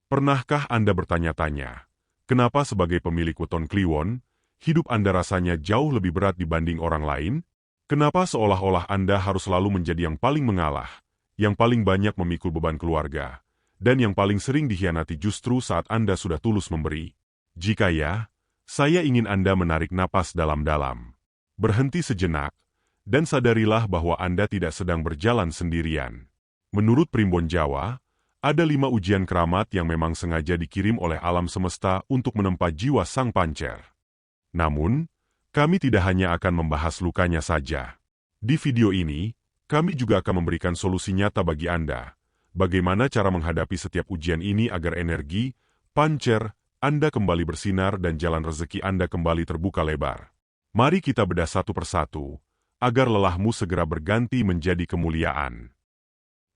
Pernahkah Anda bertanya-tanya, kenapa sebagai pemilik weton kliwon, hidup Anda rasanya jauh lebih berat dibanding orang lain? Kenapa seolah-olah Anda harus selalu menjadi yang paling mengalah, yang paling banyak memikul beban keluarga, dan yang paling sering dikhianati justru saat Anda sudah tulus memberi? Jika ya, saya ingin Anda menarik napas dalam-dalam. Berhenti sejenak, dan sadarilah bahwa Anda tidak sedang berjalan sendirian. Menurut Primbon Jawa, ada 5 ujian keramat yang memang sengaja dikirim oleh alam semesta untuk menempa jiwa sang pancer. Namun, kami tidak hanya akan membahas lukanya saja. Di video ini, kami juga akan memberikan solusi nyata bagi Anda. Bagaimana cara menghadapi setiap ujian ini agar energi, pancer, Anda kembali bersinar dan jalan rezeki Anda kembali terbuka lebar. Mari kita bedah satu persatu, agar lelahmu segera berganti menjadi kemuliaan.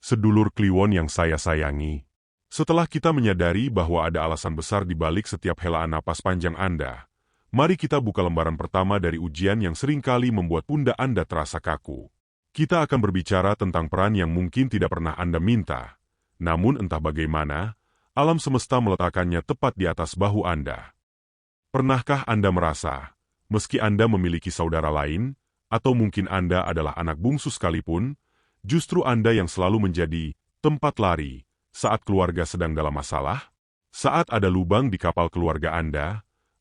Sedulur kliwon yang saya sayangi, setelah kita menyadari bahwa ada alasan besar di balik setiap helaan napas panjang Anda, mari kita buka lembaran pertama dari ujian yang seringkali membuat pundak Anda terasa kaku. Kita akan berbicara tentang peran yang mungkin tidak pernah Anda minta, namun entah bagaimana, alam semesta meletakkannya tepat di atas bahu Anda. Pernahkah Anda merasa, meski Anda memiliki saudara lain, atau mungkin Anda adalah anak bungsu sekalipun, justru Anda yang selalu menjadi tempat lari saat keluarga sedang dalam masalah? Saat ada lubang di kapal keluarga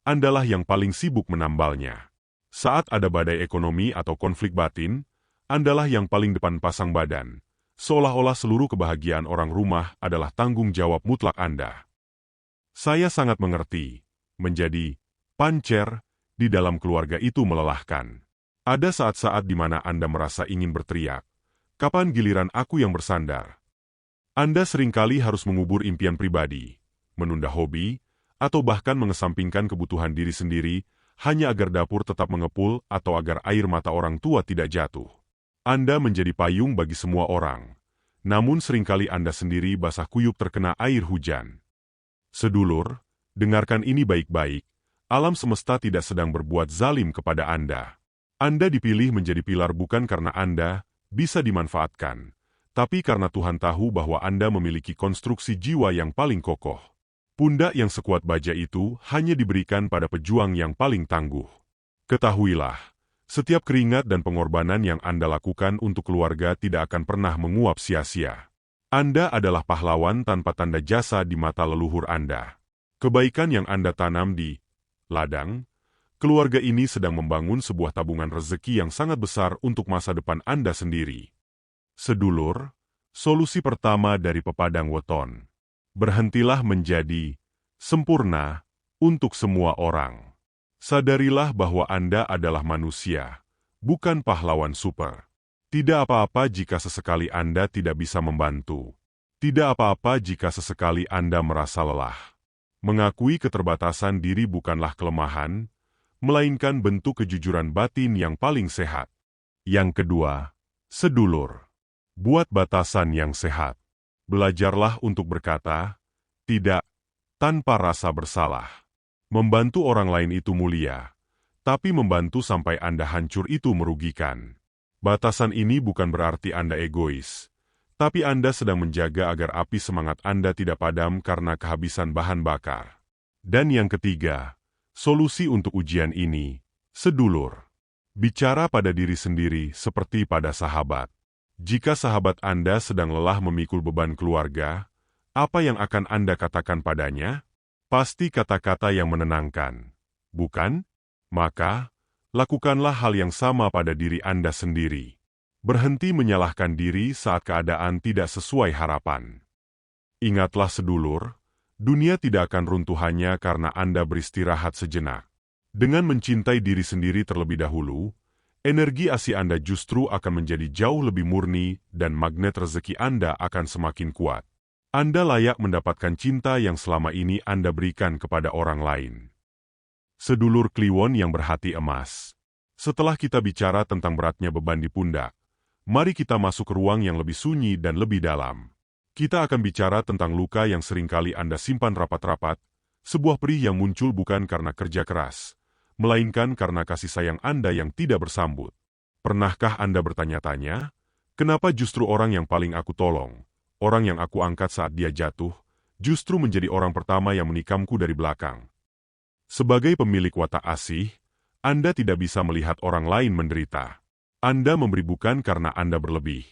Andalah yang paling sibuk menambalnya. Saat ada badai ekonomi atau konflik batin, Andalah yang paling depan pasang badan, seolah-olah seluruh kebahagiaan orang rumah adalah tanggung jawab mutlak Anda. Saya sangat mengerti, menjadi pancer di dalam keluarga itu melelahkan. Ada saat-saat di mana Anda merasa ingin berteriak, "Kapan giliran aku yang bersandar?" Anda seringkali harus mengubur impian pribadi, menunda hobi, atau bahkan mengesampingkan kebutuhan diri sendiri hanya agar dapur tetap mengepul atau agar air mata orang tua tidak jatuh. Anda menjadi payung bagi semua orang, namun seringkali Anda sendiri basah kuyup terkena air hujan. Sedulur, dengarkan ini baik-baik, alam semesta tidak sedang berbuat zalim kepada Anda. Anda dipilih menjadi pilar bukan karena Anda bisa dimanfaatkan, tapi karena Tuhan tahu bahwa Anda memiliki konstruksi jiwa yang paling kokoh. Pundak yang sekuat baja itu hanya diberikan pada pejuang yang paling tangguh. Ketahuilah, setiap keringat dan pengorbanan yang Anda lakukan untuk keluarga tidak akan pernah menguap sia-sia. Anda adalah pahlawan tanpa tanda jasa di mata leluhur Anda. Kebaikan yang Anda tanam di ladang keluarga ini sedang membangun sebuah tabungan rezeki yang sangat besar untuk masa depan Anda sendiri. Sedulur, solusi pertama dari pepadang weton. Berhentilah menjadi sempurna untuk semua orang. Sadarilah bahwa Anda adalah manusia, bukan pahlawan super. Tidak apa-apa jika sesekali Anda tidak bisa membantu. Tidak apa-apa jika sesekali Anda merasa lelah. Mengakui keterbatasan diri bukanlah kelemahan, melainkan bentuk kejujuran batin yang paling sehat. Yang kedua, sedulur, buat batasan yang sehat. Belajarlah untuk berkata, tidak, tanpa rasa bersalah. Membantu orang lain itu mulia, tapi membantu sampai Anda hancur itu merugikan. Batasan ini bukan berarti Anda egois, tapi Anda sedang menjaga agar api semangat Anda tidak padam karena kehabisan bahan bakar. Dan yang ketiga, solusi untuk ujian ini, sedulur. Bicara pada diri sendiri seperti pada sahabat. Jika sahabat Anda sedang lelah memikul beban keluarga, apa yang akan Anda katakan padanya? Pasti kata-kata yang menenangkan, bukan? Maka, lakukanlah hal yang sama pada diri Anda sendiri. Berhenti menyalahkan diri saat keadaan tidak sesuai harapan. Ingatlah sedulur, dunia tidak akan runtuh hanya karena Anda beristirahat sejenak. Dengan mencintai diri sendiri terlebih dahulu, energi ASI Anda justru akan menjadi jauh lebih murni dan magnet rezeki Anda akan semakin kuat. Anda layak mendapatkan cinta yang selama ini Anda berikan kepada orang lain. Sedulur kliwon yang berhati emas. Setelah kita bicara tentang beratnya beban di pundak, mari kita masuk ke ruang yang lebih sunyi dan lebih dalam. Kita akan bicara tentang luka yang seringkali Anda simpan rapat-rapat, sebuah perih yang muncul bukan karena kerja keras, melainkan karena kasih sayang Anda yang tidak bersambut. Pernahkah Anda bertanya-tanya, kenapa justru orang yang paling aku tolong, orang yang aku angkat saat dia jatuh, justru menjadi orang pertama yang menikamku dari belakang. Sebagai pemilik watak asih, Anda tidak bisa melihat orang lain menderita. Anda memberi bukan karena Anda berlebih,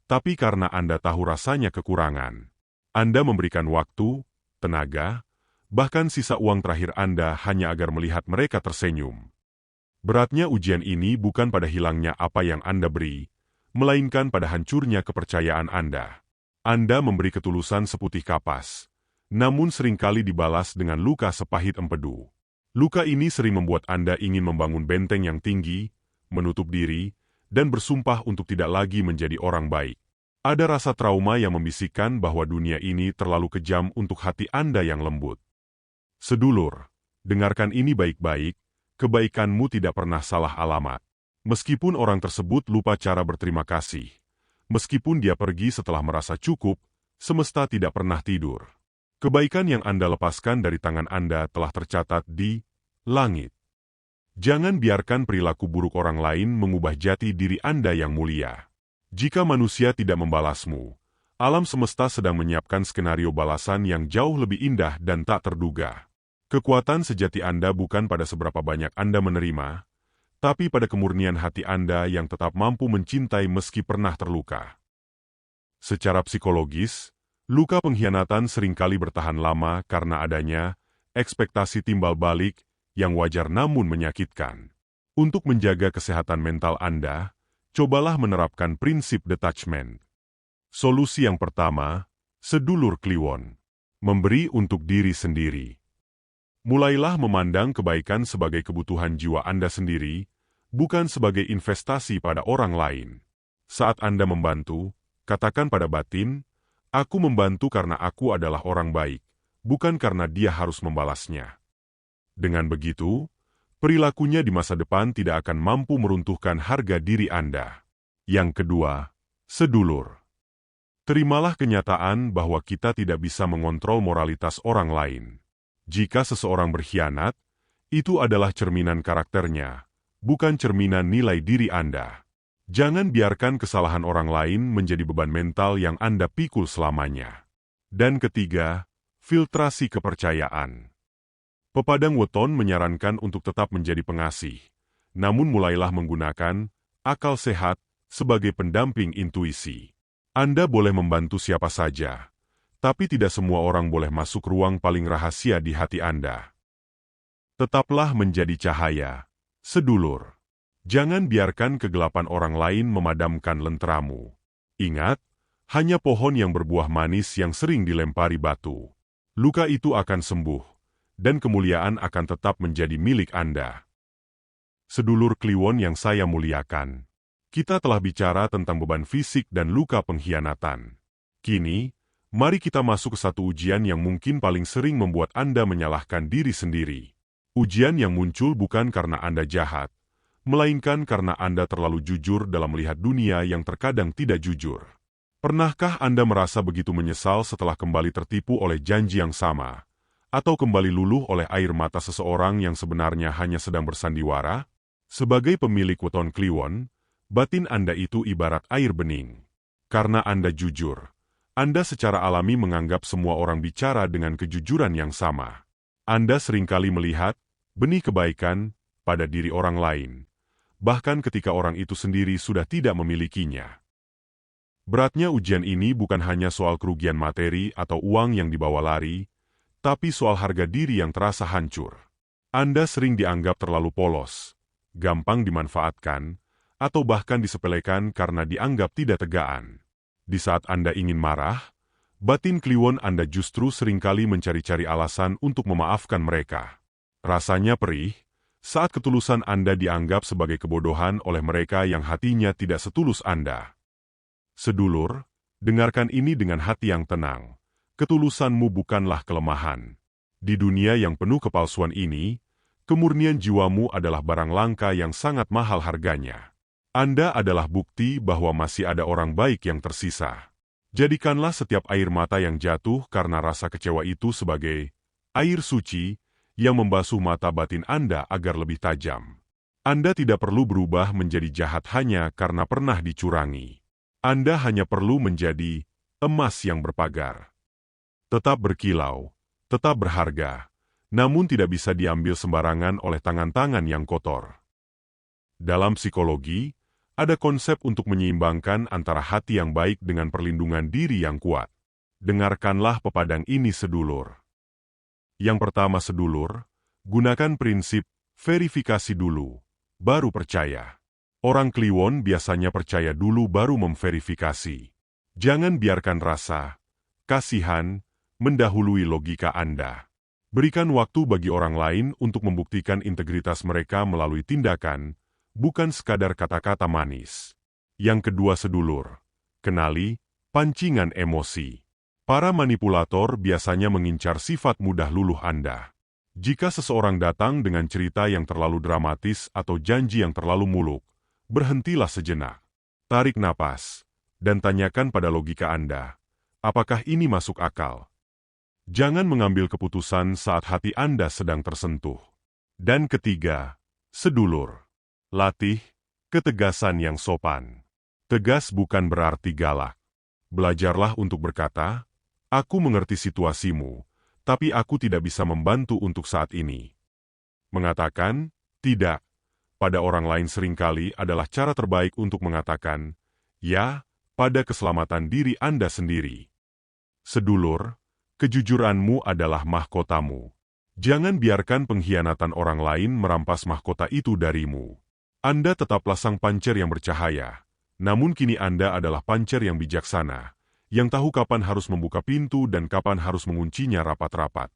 tapi karena Anda tahu rasanya kekurangan. Anda memberikan waktu, tenaga, bahkan sisa uang terakhir Anda hanya agar melihat mereka tersenyum. Beratnya ujian ini bukan pada hilangnya apa yang Anda beri, melainkan pada hancurnya kepercayaan Anda. Anda memberi ketulusan seputih kapas, namun seringkali dibalas dengan luka sepahit empedu. Luka ini sering membuat Anda ingin membangun benteng yang tinggi, menutup diri, dan bersumpah untuk tidak lagi menjadi orang baik. Ada rasa trauma yang membisikkan bahwa dunia ini terlalu kejam untuk hati Anda yang lembut. Sedulur, dengarkan ini baik-baik. Kebaikanmu tidak pernah salah alamat. Meskipun orang tersebut lupa cara berterima kasih, meskipun dia pergi setelah merasa cukup, semesta tidak pernah tidur. Kebaikan yang Anda lepaskan dari tangan Anda telah tercatat di langit. Jangan biarkan perilaku buruk orang lain mengubah jati diri Anda yang mulia. Jika manusia tidak membalasmu, alam semesta sedang menyiapkan skenario balasan yang jauh lebih indah dan tak terduga. Kekuatan sejati Anda bukan pada seberapa banyak Anda menerima, tapi pada kemurnian hati Anda yang tetap mampu mencintai meski pernah terluka. Secara psikologis, luka pengkhianatan seringkali bertahan lama karena adanya ekspektasi timbal balik yang wajar namun menyakitkan. Untuk menjaga kesehatan mental Anda, cobalah menerapkan prinsip detachment. Solusi yang pertama, sedulur Kliwon. Memberi untuk diri sendiri. Mulailah memandang kebaikan sebagai kebutuhan jiwa Anda sendiri, bukan sebagai investasi pada orang lain. Saat Anda membantu, katakan pada batin, "Aku membantu karena aku adalah orang baik, bukan karena dia harus membalasnya." Dengan begitu, perilakunya di masa depan tidak akan mampu meruntuhkan harga diri Anda. Yang kedua, sedulur. Terimalah kenyataan bahwa kita tidak bisa mengontrol moralitas orang lain. Jika seseorang berkhianat, itu adalah cerminan karakternya, bukan cerminan nilai diri Anda. Jangan biarkan kesalahan orang lain menjadi beban mental yang Anda pikul selamanya. Dan ketiga, filtrasi kepercayaan. Pepadang Weton menyarankan untuk tetap menjadi pengasih, namun mulailah menggunakan akal sehat sebagai pendamping intuisi. Anda boleh membantu siapa saja, tapi tidak semua orang boleh masuk ruang paling rahasia di hati Anda. Tetaplah menjadi cahaya, sedulur. Jangan biarkan kegelapan orang lain memadamkan lenteramu. Ingat, hanya pohon yang berbuah manis yang sering dilempari batu. Luka itu akan sembuh, dan kemuliaan akan tetap menjadi milik Anda. Sedulur Kliwon yang saya muliakan, kita telah bicara tentang beban fisik dan luka pengkhianatan. Kini, mari kita masuk ke satu ujian yang mungkin paling sering membuat Anda menyalahkan diri sendiri. Ujian yang muncul bukan karena Anda jahat, melainkan karena Anda terlalu jujur dalam melihat dunia yang terkadang tidak jujur. Pernahkah Anda merasa begitu menyesal setelah kembali tertipu oleh janji yang sama, atau kembali luluh oleh air mata seseorang yang sebenarnya hanya sedang bersandiwara? Sebagai pemilik weton Kliwon, batin Anda itu ibarat air bening. Karena Anda jujur, Anda secara alami menganggap semua orang bicara dengan kejujuran yang sama. Anda seringkali melihat benih kebaikan pada diri orang lain, bahkan ketika orang itu sendiri sudah tidak memilikinya. Beratnya ujian ini bukan hanya soal kerugian materi atau uang yang dibawa lari, tapi soal harga diri yang terasa hancur. Anda sering dianggap terlalu polos, gampang dimanfaatkan, atau bahkan disepelekan karena dianggap tidak tegaan. Di saat Anda ingin marah, batin Kliwon Anda justru seringkali mencari-cari alasan untuk memaafkan mereka. Rasanya perih saat ketulusan Anda dianggap sebagai kebodohan oleh mereka yang hatinya tidak setulus Anda. Sedulur, dengarkan ini dengan hati yang tenang. Ketulusanmu bukanlah kelemahan. Di dunia yang penuh kepalsuan ini, kemurnian jiwamu adalah barang langka yang sangat mahal harganya. Anda adalah bukti bahwa masih ada orang baik yang tersisa. Jadikanlah setiap air mata yang jatuh karena rasa kecewa itu sebagai air suci yang membasuh mata batin Anda agar lebih tajam. Anda tidak perlu berubah menjadi jahat hanya karena pernah dicurangi. Anda hanya perlu menjadi emas yang berpagar. Tetap berkilau, tetap berharga, namun tidak bisa diambil sembarangan oleh tangan-tangan yang kotor. Dalam psikologi, ada konsep untuk menyeimbangkan antara hati yang baik dengan perlindungan diri yang kuat. Dengarkanlah pepadang ini sedulur. Yang pertama sedulur, gunakan prinsip verifikasi dulu, baru percaya. Orang Kliwon biasanya percaya dulu baru memverifikasi. Jangan biarkan rasa, kasihan, mendahului logika Anda. Berikan waktu bagi orang lain untuk membuktikan integritas mereka melalui tindakan, bukan sekadar kata-kata manis. Yang kedua sedulur, kenali pancingan emosi. Para manipulator biasanya mengincar sifat mudah luluh Anda. Jika seseorang datang dengan cerita yang terlalu dramatis atau janji yang terlalu muluk, berhentilah sejenak. Tarik napas, dan tanyakan pada logika Anda, apakah ini masuk akal? Jangan mengambil keputusan saat hati Anda sedang tersentuh. Dan ketiga, sedulur. Latih ketegasan yang sopan. Tegas bukan berarti galak. Belajarlah untuk berkata, "Aku mengerti situasimu, tapi aku tidak bisa membantu untuk saat ini." Mengatakan tidak pada orang lain seringkali adalah cara terbaik untuk mengatakan ya pada keselamatan diri Anda sendiri. Sedulur, kejujuranmu adalah mahkotamu. Jangan biarkan pengkhianatan orang lain merampas mahkota itu darimu. Anda tetaplah sang pancer yang bercahaya, namun kini Anda adalah pancer yang bijaksana, yang tahu kapan harus membuka pintu dan kapan harus menguncinya rapat-rapat.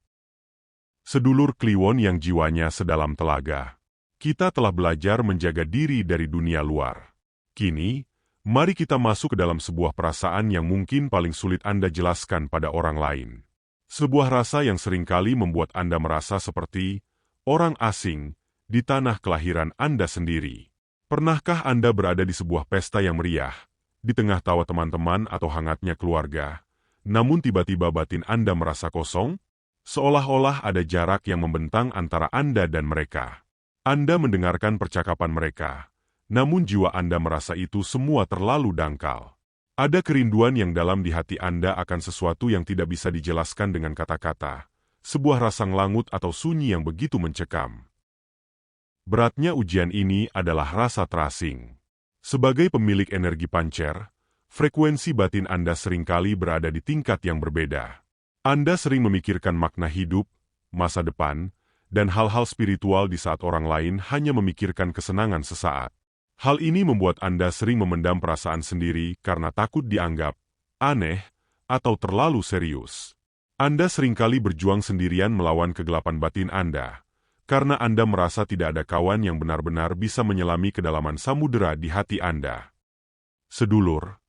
Sedulur Kliwon yang jiwanya sedalam telaga, kita telah belajar menjaga diri dari dunia luar. Kini, mari kita masuk ke dalam sebuah perasaan yang mungkin paling sulit Anda jelaskan pada orang lain. Sebuah rasa yang seringkali membuat Anda merasa seperti orang asing di tanah kelahiran Anda sendiri. Pernahkah Anda berada di sebuah pesta yang meriah, di tengah tawa teman-teman atau hangatnya keluarga, namun tiba-tiba batin Anda merasa kosong? Seolah-olah ada jarak yang membentang antara Anda dan mereka. Anda mendengarkan percakapan mereka, namun jiwa Anda merasa itu semua terlalu dangkal. Ada kerinduan yang dalam di hati Anda akan sesuatu yang tidak bisa dijelaskan dengan kata-kata, sebuah rasa ngelangut atau sunyi yang begitu mencekam. Beratnya ujian ini adalah rasa terasing. Sebagai pemilik energi pancer, frekuensi batin Anda seringkali berada di tingkat yang berbeda. Anda sering memikirkan makna hidup, masa depan, dan hal-hal spiritual di saat orang lain hanya memikirkan kesenangan sesaat. Hal ini membuat Anda sering memendam perasaan sendiri karena takut dianggap aneh atau terlalu serius. Anda seringkali berjuang sendirian melawan kegelapan batin Anda, karena Anda merasa tidak ada kawan yang benar-benar bisa menyelami kedalaman samudera di hati Anda. Sedulur,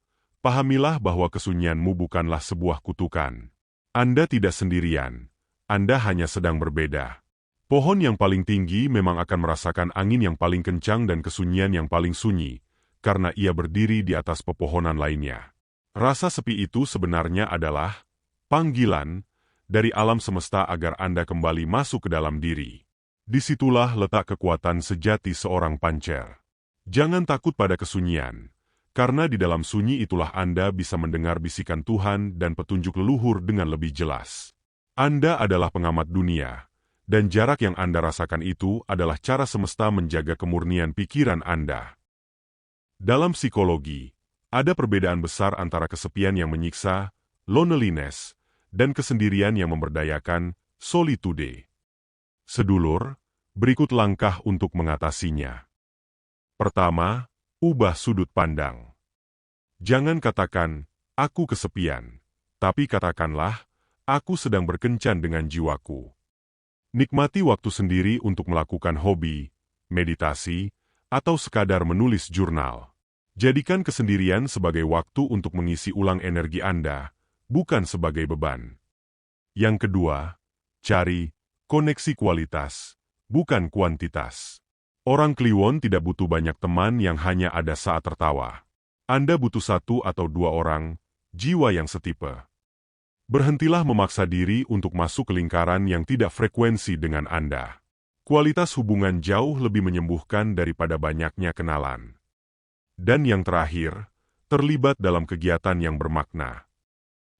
pahamilah bahwa kesunyianmu bukanlah sebuah kutukan. Anda tidak sendirian, Anda hanya sedang berbeda. Pohon yang paling tinggi memang akan merasakan angin yang paling kencang dan kesunyian yang paling sunyi, karena ia berdiri di atas pepohonan lainnya. Rasa sepi itu sebenarnya adalah panggilan dari alam semesta agar Anda kembali masuk ke dalam diri. Disitulah letak kekuatan sejati seorang pancer. Jangan takut pada kesunyian, karena di dalam sunyi itulah Anda bisa mendengar bisikan Tuhan dan petunjuk leluhur dengan lebih jelas. Anda adalah pengamat dunia, dan jarak yang Anda rasakan itu adalah cara semesta menjaga kemurnian pikiran Anda. Dalam psikologi, ada perbedaan besar antara kesepian yang menyiksa, loneliness, dan kesendirian yang memberdayakan, solitude. Sedulur, berikut langkah untuk mengatasinya. Pertama, ubah sudut pandang. Jangan katakan, "Aku kesepian," tapi katakanlah, "Aku sedang berkencan dengan jiwaku." Nikmati waktu sendiri untuk melakukan hobi, meditasi, atau sekadar menulis jurnal. Jadikan kesendirian sebagai waktu untuk mengisi ulang energi Anda, bukan sebagai beban. Yang kedua, cari koneksi kualitas, bukan kuantitas. Orang Kliwon tidak butuh banyak teman yang hanya ada saat tertawa. Anda butuh 1 atau 2 orang, jiwa yang setipe. Berhentilah memaksa diri untuk masuk ke lingkaran yang tidak frekuensi dengan Anda. Kualitas hubungan jauh lebih menyembuhkan daripada banyaknya kenalan. Dan yang terakhir, terlibat dalam kegiatan yang bermakna.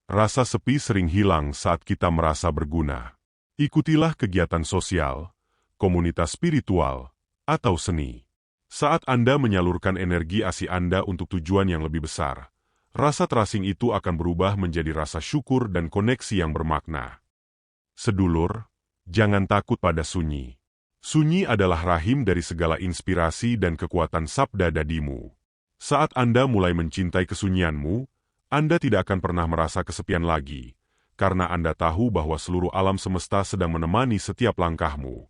Rasa sepi sering hilang saat kita merasa berguna. Ikutilah kegiatan sosial, komunitas spiritual, atau seni. Saat Anda menyalurkan energi ASI Anda untuk tujuan yang lebih besar, rasa terasing itu akan berubah menjadi rasa syukur dan koneksi yang bermakna. Sedulur, jangan takut pada sunyi. Sunyi adalah rahim dari segala inspirasi dan kekuatan sabda dadimu. Saat Anda mulai mencintai kesunyianmu, Anda tidak akan pernah merasa kesepian lagi, karena Anda tahu bahwa seluruh alam semesta sedang menemani setiap langkahmu.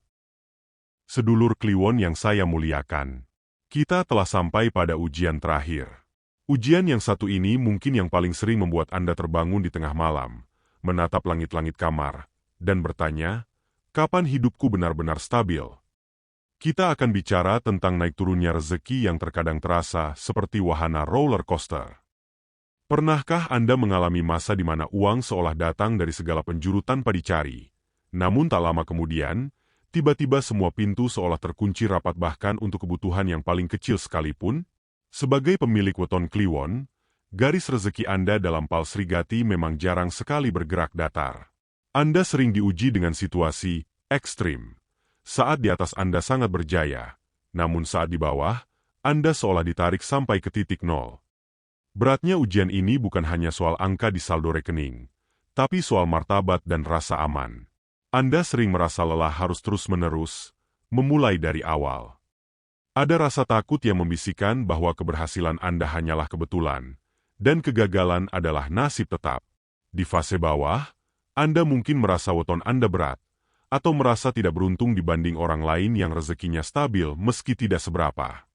Sedulur Kliwon yang saya muliakan, kita telah sampai pada ujian terakhir. Ujian yang satu ini mungkin yang paling sering membuat Anda terbangun di tengah malam, menatap langit-langit kamar, dan bertanya, kapan hidupku benar-benar stabil? Kita akan bicara tentang naik turunnya rezeki yang terkadang terasa seperti wahana roller coaster. Pernahkah Anda mengalami masa di mana uang seolah datang dari segala penjuru tanpa dicari? Namun tak lama kemudian, tiba-tiba semua pintu seolah terkunci rapat bahkan untuk kebutuhan yang paling kecil sekalipun? Sebagai pemilik weton Kliwon, garis rezeki Anda dalam pal Srigati memang jarang sekali bergerak datar. Anda sering diuji dengan situasi ekstrim. Saat di atas Anda sangat berjaya, namun saat di bawah, Anda seolah ditarik sampai ke titik nol. Beratnya ujian ini bukan hanya soal angka di saldo rekening, tapi soal martabat dan rasa aman. Anda sering merasa lelah harus terus-menerus, memulai dari awal. Ada rasa takut yang membisikkan bahwa keberhasilan Anda hanyalah kebetulan, dan kegagalan adalah nasib tetap. Di fase bawah, Anda mungkin merasa weton Anda berat, atau merasa tidak beruntung dibanding orang lain yang rezekinya stabil meski tidak seberapa.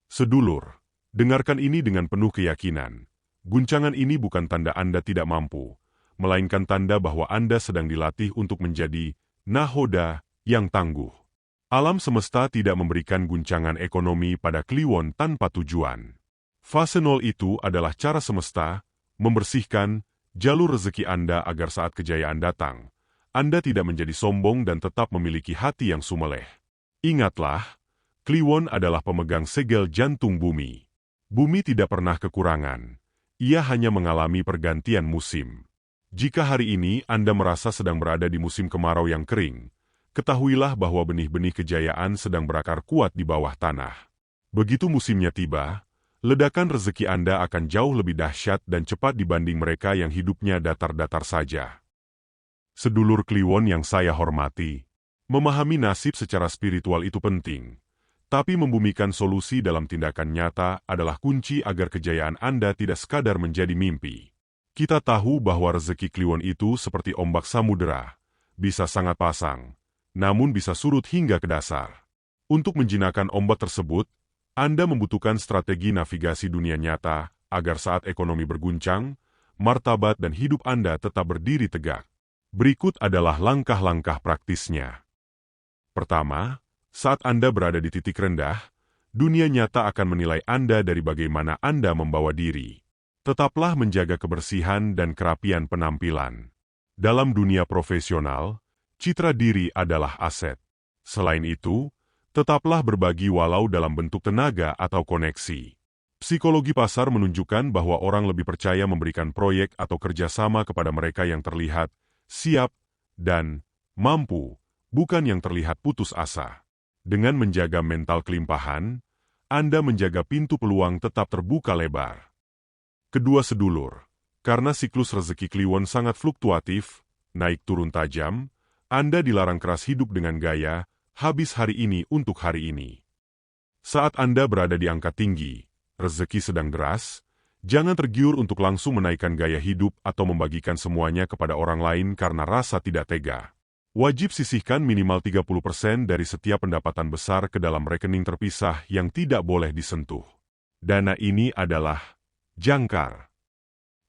Sedulur, dengarkan ini dengan penuh keyakinan. Guncangan ini bukan tanda Anda tidak mampu, melainkan tanda bahwa Anda sedang dilatih untuk menjadi nahoda yang tangguh. Alam semesta tidak memberikan guncangan ekonomi pada Kliwon tanpa tujuan. Fase nol itu adalah cara semesta membersihkan jalur rezeki Anda agar saat kejayaan datang, Anda tidak menjadi sombong dan tetap memiliki hati yang sumeleh. Ingatlah, Kliwon adalah pemegang segel jantung bumi. Bumi tidak pernah kekurangan. Ia hanya mengalami pergantian musim. Jika hari ini Anda merasa sedang berada di musim kemarau yang kering, ketahuilah bahwa benih-benih kejayaan sedang berakar kuat di bawah tanah. Begitu musimnya tiba, ledakan rezeki Anda akan jauh lebih dahsyat dan cepat dibanding mereka yang hidupnya datar-datar saja. Sedulur Kliwon yang saya hormati, memahami nasib secara spiritual itu penting. Tapi membumikan solusi dalam tindakan nyata adalah kunci agar kejayaan Anda tidak sekadar menjadi mimpi. Kita tahu bahwa rezeki Kliwon itu seperti ombak samudera, bisa sangat pasang, namun bisa surut hingga ke dasar. Untuk menjinakkan ombak tersebut, Anda membutuhkan strategi navigasi dunia nyata agar saat ekonomi berguncang, martabat dan hidup Anda tetap berdiri tegak. Berikut adalah langkah-langkah praktisnya. Pertama, saat Anda berada di titik rendah, dunia nyata akan menilai Anda dari bagaimana Anda membawa diri. Tetaplah menjaga kebersihan dan kerapian penampilan. Dalam dunia profesional, citra diri adalah aset. Selain itu, tetaplah berbagi walau dalam bentuk tenaga atau koneksi. Psikologi pasar menunjukkan bahwa orang lebih percaya memberikan proyek atau kerjasama kepada mereka yang terlihat siap dan mampu, bukan yang terlihat putus asa. Dengan menjaga mental kelimpahan, Anda menjaga pintu peluang tetap terbuka lebar. Kedua sedulur, karena siklus rezeki Kliwon sangat fluktuatif, naik turun tajam, Anda dilarang keras hidup dengan gaya, habis hari ini untuk hari ini. Saat Anda berada di angka tinggi, rezeki sedang deras, jangan tergiur untuk langsung menaikkan gaya hidup atau membagikan semuanya kepada orang lain karena rasa tidak tega. Wajib sisihkan minimal 30% dari setiap pendapatan besar ke dalam rekening terpisah yang tidak boleh disentuh. Dana ini adalah jangkar.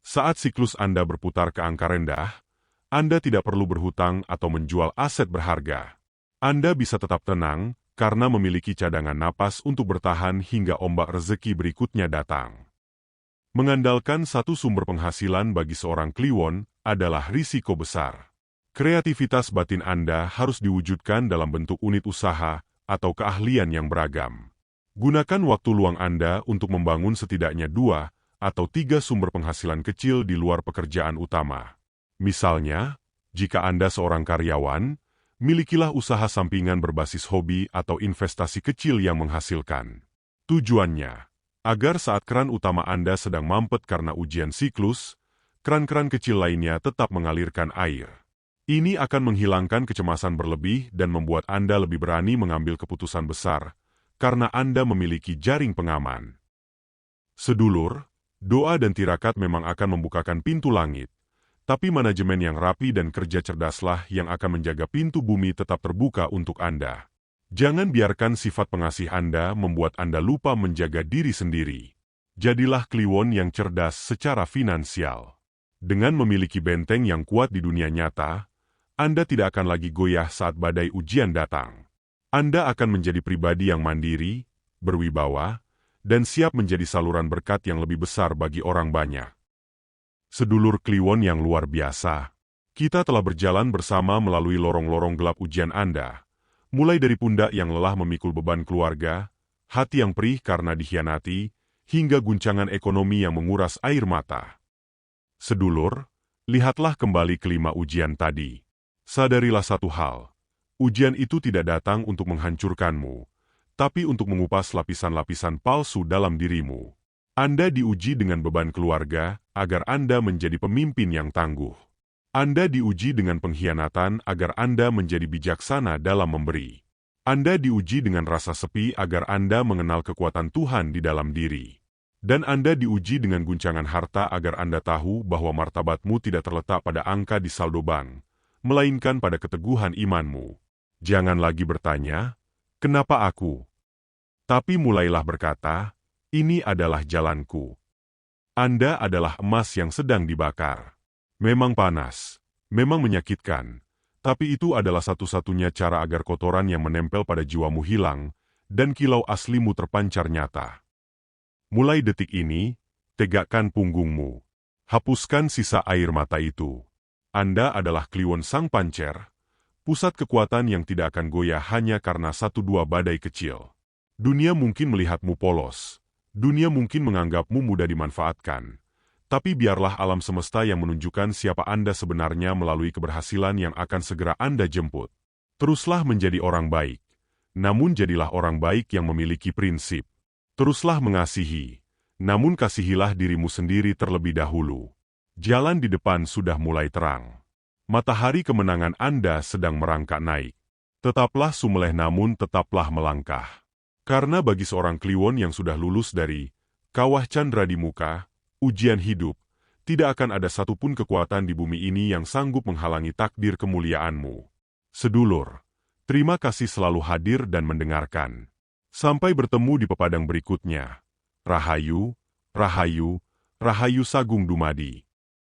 Saat siklus Anda berputar ke angka rendah, Anda tidak perlu berhutang atau menjual aset berharga. Anda bisa tetap tenang karena memiliki cadangan napas untuk bertahan hingga ombak rezeki berikutnya datang. Mengandalkan satu sumber penghasilan bagi seorang Kliwon adalah risiko besar. Kreativitas batin Anda harus diwujudkan dalam bentuk unit usaha atau keahlian yang beragam. Gunakan waktu luang Anda untuk membangun setidaknya 2 atau 3 sumber penghasilan kecil di luar pekerjaan utama. Misalnya, jika Anda seorang karyawan, milikilah usaha sampingan berbasis hobi atau investasi kecil yang menghasilkan. Tujuannya, agar saat keran utama Anda sedang mampet karena ujian siklus, keran-keran kecil lainnya tetap mengalirkan air. Ini akan menghilangkan kecemasan berlebih dan membuat Anda lebih berani mengambil keputusan besar, karena Anda memiliki jaring pengaman. Sedulur, doa dan tirakat memang akan membukakan pintu langit, tapi manajemen yang rapi dan kerja cerdaslah yang akan menjaga pintu bumi tetap terbuka untuk Anda. Jangan biarkan sifat pengasih Anda membuat Anda lupa menjaga diri sendiri. Jadilah kliwon yang cerdas secara finansial. Dengan memiliki benteng yang kuat di dunia nyata, Anda tidak akan lagi goyah saat badai ujian datang. Anda akan menjadi pribadi yang mandiri, berwibawa, dan siap menjadi saluran berkat yang lebih besar bagi orang banyak. Sedulur kliwon yang luar biasa, kita telah berjalan bersama melalui lorong-lorong gelap ujian Anda, mulai dari pundak yang lelah memikul beban keluarga, hati yang perih karena dikhianati, hingga guncangan ekonomi yang menguras air mata. Sedulur, lihatlah kembali kelima ujian tadi. Sadarilah satu hal, ujian itu tidak datang untuk menghancurkanmu, tapi untuk mengupas lapisan-lapisan palsu dalam dirimu. Anda diuji dengan beban keluarga, agar Anda menjadi pemimpin yang tangguh. Anda diuji dengan pengkhianatan agar Anda menjadi bijaksana dalam memberi. Anda diuji dengan rasa sepi agar Anda mengenal kekuatan Tuhan di dalam diri. Dan Anda diuji dengan guncangan harta agar Anda tahu bahwa martabatmu tidak terletak pada angka di saldo bank, melainkan pada keteguhan imanmu. Jangan lagi bertanya, "Kenapa aku?" Tapi mulailah berkata, "Ini adalah jalanku." Anda adalah emas yang sedang dibakar. Memang panas, memang menyakitkan, tapi itu adalah satu-satunya cara agar kotoran yang menempel pada jiwamu hilang, dan kilau aslimu terpancar nyata. Mulai detik ini, tegakkan punggungmu. Hapuskan sisa air mata itu. Anda adalah kliwon sang pancer, pusat kekuatan yang tidak akan goyah hanya karena 1-2 badai kecil. Dunia mungkin melihatmu polos, dunia mungkin menganggapmu mudah dimanfaatkan, tapi biarlah alam semesta yang menunjukkan siapa Anda sebenarnya melalui keberhasilan yang akan segera Anda jemput. Teruslah menjadi orang baik, namun jadilah orang baik yang memiliki prinsip. Teruslah mengasihi, namun kasihilah dirimu sendiri terlebih dahulu. Jalan di depan sudah mulai terang. Matahari kemenangan Anda sedang merangkak naik. Tetaplah sumeleh namun tetaplah melangkah. Karena bagi seorang kliwon yang sudah lulus dari kawah candra di muka, ujian hidup, tidak akan ada satupun kekuatan di bumi ini yang sanggup menghalangi takdir kemuliaanmu. Sedulur, terima kasih selalu hadir dan mendengarkan. Sampai bertemu di pepadang berikutnya. Rahayu, Rahayu, Rahayu Sagung Dumadi.